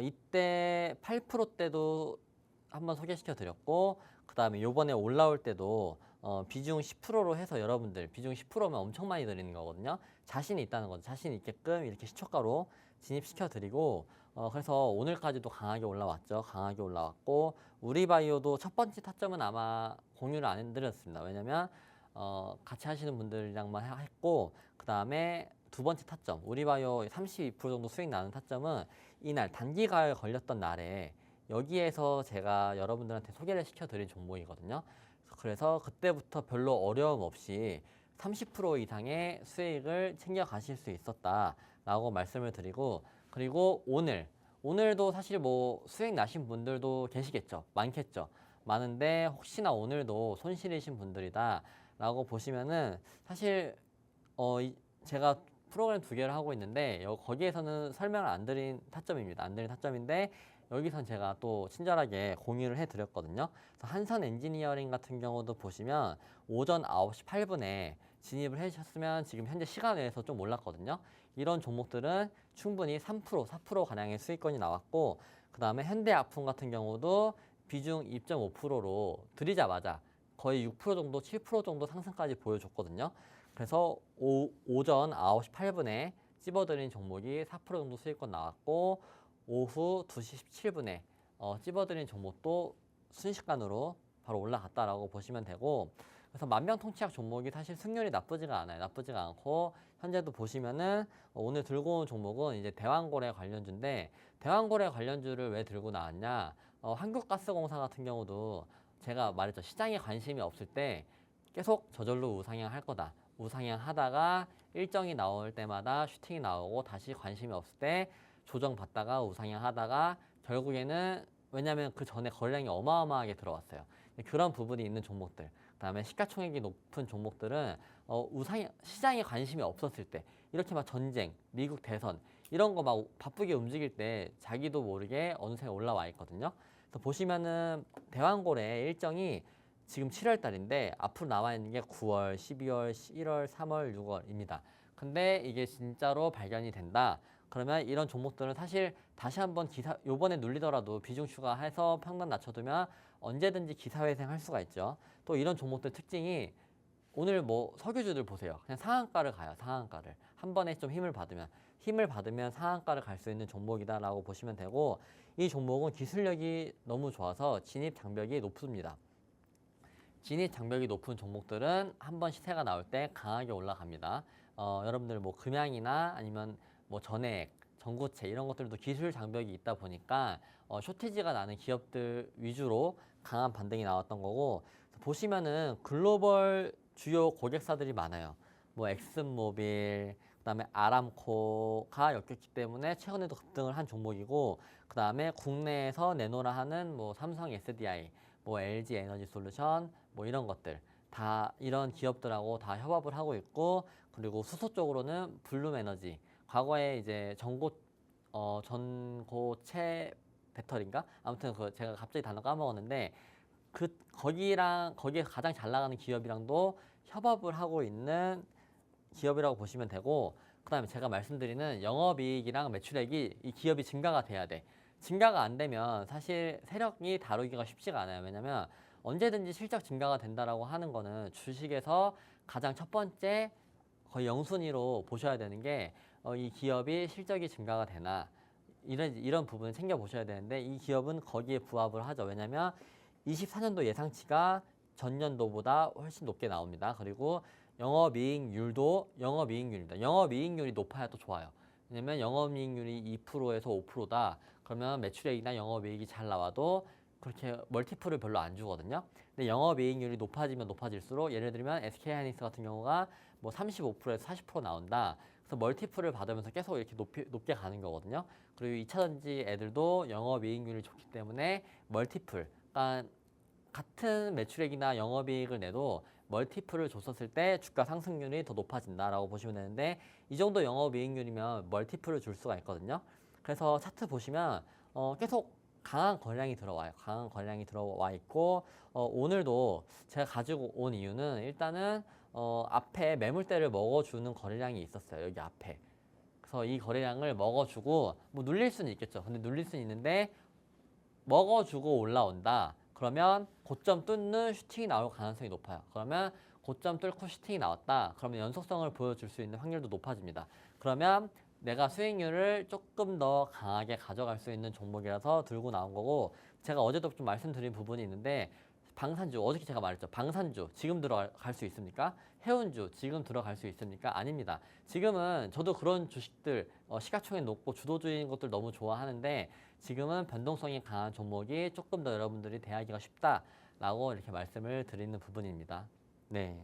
이때 8%대도 한번 소개시켜 드렸고 그다음에 요번에 올라올 때도 비중 10%로 해서 여러분들 비중 10%면 엄청 많이 드리는 거거든요. 자신이 있다는 거죠. 자신 있게끔 이렇게 시초가로 진입시켜 드리고 그래서 오늘까지도 강하게 올라왔죠. 강하게 올라왔고 우리바이오도 첫 번째 타점은 아마 공유를 안 해드렸습니다. 왜냐면 같이 하시는 분들이랑만 했고 그 다음에 두 번째 타점 우리바이오 32% 정도 수익 나는 타점은 이날 단기가에 걸렸던 날에 여기에서 제가 여러분들한테 소개를 시켜드린 종목이거든요. 그래서 그때부터 별로 어려움 없이 30% 이상의 수익을 챙겨 가실 수 있었다라고 말씀을 드리고 그리고 오늘도 사실 뭐 수익 나신 분들도 계시겠죠. 많겠죠. 많은데 혹시나 오늘도 손실이신 분들이다 라고 보시면은 사실 제가 프로그램 2개를 하고 있는데 거기에서는 설명을 안 드린 타점입니다. 안 드린 타점인데 여기선 제가 또 친절하게 공유를 해드렸거든요. 그래서 한선 엔지니어링 같은 경우도 보시면 오전 9시 8분에 진입을 해주셨으면 지금 현재 시간 외에서 좀 올랐거든요. 이런 종목들은 충분히 3%, 4% 가량의 수익권이 나왔고 그 다음에 현대아품 같은 경우도 비중 2.5%로 들이자마자 거의 6% 정도, 7% 정도 상승까지 보여줬거든요. 그래서 오전 9시 8분에 찝어드린 종목이 4% 정도 수익권 나왔고 오후 2시 17분에 찝어드린 종목도 순식간으로 바로 올라갔다라고 보시면 되고, 그래서 만병통치약 종목이 사실 승률이 나쁘지가 않아요. 나쁘지가 않고 현재도 보시면은 오늘 들고 온 종목은 이제 대왕고래 관련주인데, 대왕고래 관련주를 왜 들고 나왔냐? 한국가스공사 같은 경우도 제가 말했죠. 시장에 관심이 없을 때 계속 저절로 우상향 할 거다. 우상향 하다가 일정이 나올 때마다 슈팅이 나오고 다시 관심이 없을 때 조정받다가 우상향 하다가 결국에는, 왜냐하면 그 전에 거래량이 어마어마하게 들어왔어요. 그런 부분이 있는 종목들, 그다음에 시가총액이 높은 종목들은 시장에 관심이 없었을 때, 이렇게 막 전쟁, 미국 대선 이런 거 막 바쁘게 움직일 때 자기도 모르게 어느새 올라와 있거든요. 그래서 보시면은 대왕고래 일정이 지금 7월 달인데 앞으로 나와 있는 게 9월, 12월, 1월, 3월, 6월입니다. 근데 이게 진짜로 발견이 된다. 그러면 이런 종목들은 사실 다시 한번 요번에 눌리더라도 비중 추가해서 평단 낮춰두면 언제든지 기사회생 할 수가 있죠. 또 이런 종목들 특징이, 오늘 뭐 석유주들 보세요. 그냥 상한가를 가요. 상한가를. 한 번에 좀 힘을 받으면 상한가를 갈 수 있는 종목이다라고 보시면 되고, 이 종목은 기술력이 너무 좋아서 진입 장벽이 높습니다. 진입 장벽이 높은 종목들은 한 번 시세가 나올 때 강하게 올라갑니다. 여러분들 뭐 금양이나 아니면 뭐 전액, 전고체 이런 것들도 기술 장벽이 있다 보니까 쇼티지가 나는 기업들 위주로 강한 반등이 나왔던 거고, 보시면은 글로벌 주요 고객사들이 많아요. 뭐 엑슨모빌, 그다음에 아람코가 엮였기 때문에 최근에도 급등을 한 종목이고, 그다음에 국내에서 내놓으라 하는 뭐 삼성 SDI, 뭐 LG 에너지 솔루션, 뭐 이런 것들 다 이런 기업들하고 다 협업을 하고 있고, 그리고 수소 쪽으로는 블룸에너지, 과거에 이제 전고체 배터리인가? 아무튼 제가 갑자기 단어 까먹었는데, 거기에 가장 잘 나가는 기업이랑도 협업을 하고 있는 기업이라고 보시면 되고, 그다음에 제가 말씀드리는 영업이익이랑 매출액이 이 기업이 증가가 돼야 돼. 증가가 안 되면 사실 세력이 다루기가 쉽지가 않아요. 왜냐면 언제든지 실적 증가가 된다라고 하는 거는 주식에서 가장 첫 번째 거의 영순위로 보셔야 되는 게 이 기업이 실적이 증가가 되나, 이런 부분을 챙겨 보셔야 되는데, 이 기업은 거기에 부합을 하죠. 왜냐면 24년도 예상치가 전년도보다 훨씬 높게 나옵니다. 그리고 영업이익률입니다. 영업이익률이 높아야 또 좋아요. 왜냐면 영업이익률이 2%에서 5%다. 그러면 매출액이나 영업이익이 잘 나와도 그렇게 멀티플을 별로 안 주거든요. 근데 영업이익률이 높아지면 높아질수록, 예를 들면 SK하이닉스 같은 경우가 뭐 35%에서 40% 나온다. 그래서 멀티플을 받으면서 계속 이렇게 높게 가는 거거든요. 그리고 2차전지 애들도 영업이익률이 좋기 때문에 멀티플, 그러니까 같은 매출액이나 영업이익을 내도 멀티플을 줬었을 때 주가 상승률이 더 높아진다라고 보시면 되는데, 이 정도 영업이익률이면 멀티플을 줄 수가 있거든요. 그래서 차트 보시면 계속 강한 거래량이 들어와요. 강한 거래량이 들어와 있고, 오늘도 제가 가지고 온 이유는 일단은 앞에 매물대를 먹어주는 거래량이 있었어요. 여기 앞에. 그래서 이 거래량을 먹어주고, 뭐 눌릴 수는 있겠죠. 근데 눌릴 수는 있는데 먹어주고 올라온다. 그러면 고점 뚫는 슈팅이 나올 가능성이 높아요. 그러면 고점 뚫고 슈팅이 나왔다. 그러면 연속성을 보여줄 수 있는 확률도 높아집니다. 그러면 내가 수익률을 조금 더 강하게 가져갈 수 있는 종목이라서 들고 나온 거고, 제가 어제도 좀 말씀드린 부분이 있는데, 방산주, 어저께 제가 말했죠. 방산주 지금 들어갈 수 있습니까? 해운주 지금 들어갈 수 있습니까? 아닙니다. 지금은 저도 그런 주식들 시가총액 높고 주도주인 것들 너무 좋아하는데, 지금은 변동성이 강한 종목이 조금 더 여러분들이 대하기가 쉽다라고 이렇게 말씀을 드리는 부분입니다. 네.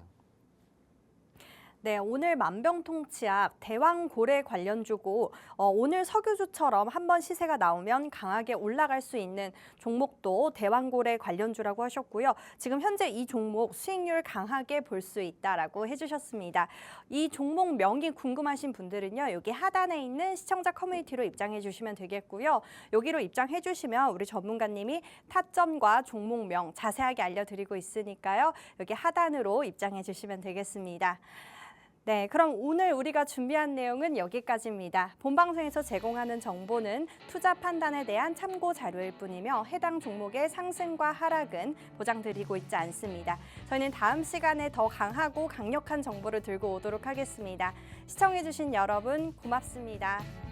네, 오늘 만병통치약 대왕고래 관련주고, 오늘 석유주처럼 한번 시세가 나오면 강하게 올라갈 수 있는 종목도 대왕고래 관련주라고 하셨고요. 지금 현재 이 종목 수익률 강하게 볼 수 있다라고 해주셨습니다. 이 종목 명이 궁금하신 분들은요, 여기 하단에 있는 시청자 커뮤니티로 입장해 주시면 되겠고요. 여기로 입장해 주시면 우리 전문가님이 타점과 종목명 자세하게 알려드리고 있으니까요. 여기 하단으로 입장해 주시면 되겠습니다. 네, 그럼 오늘 우리가 준비한 내용은 여기까지입니다. 본방송에서 제공하는 정보는 투자 판단에 대한 참고 자료일 뿐이며 해당 종목의 상승과 하락은 보장드리고 있지 않습니다. 저희는 다음 시간에 더 강하고 강력한 정보를 들고 오도록 하겠습니다. 시청해주신 여러분 고맙습니다.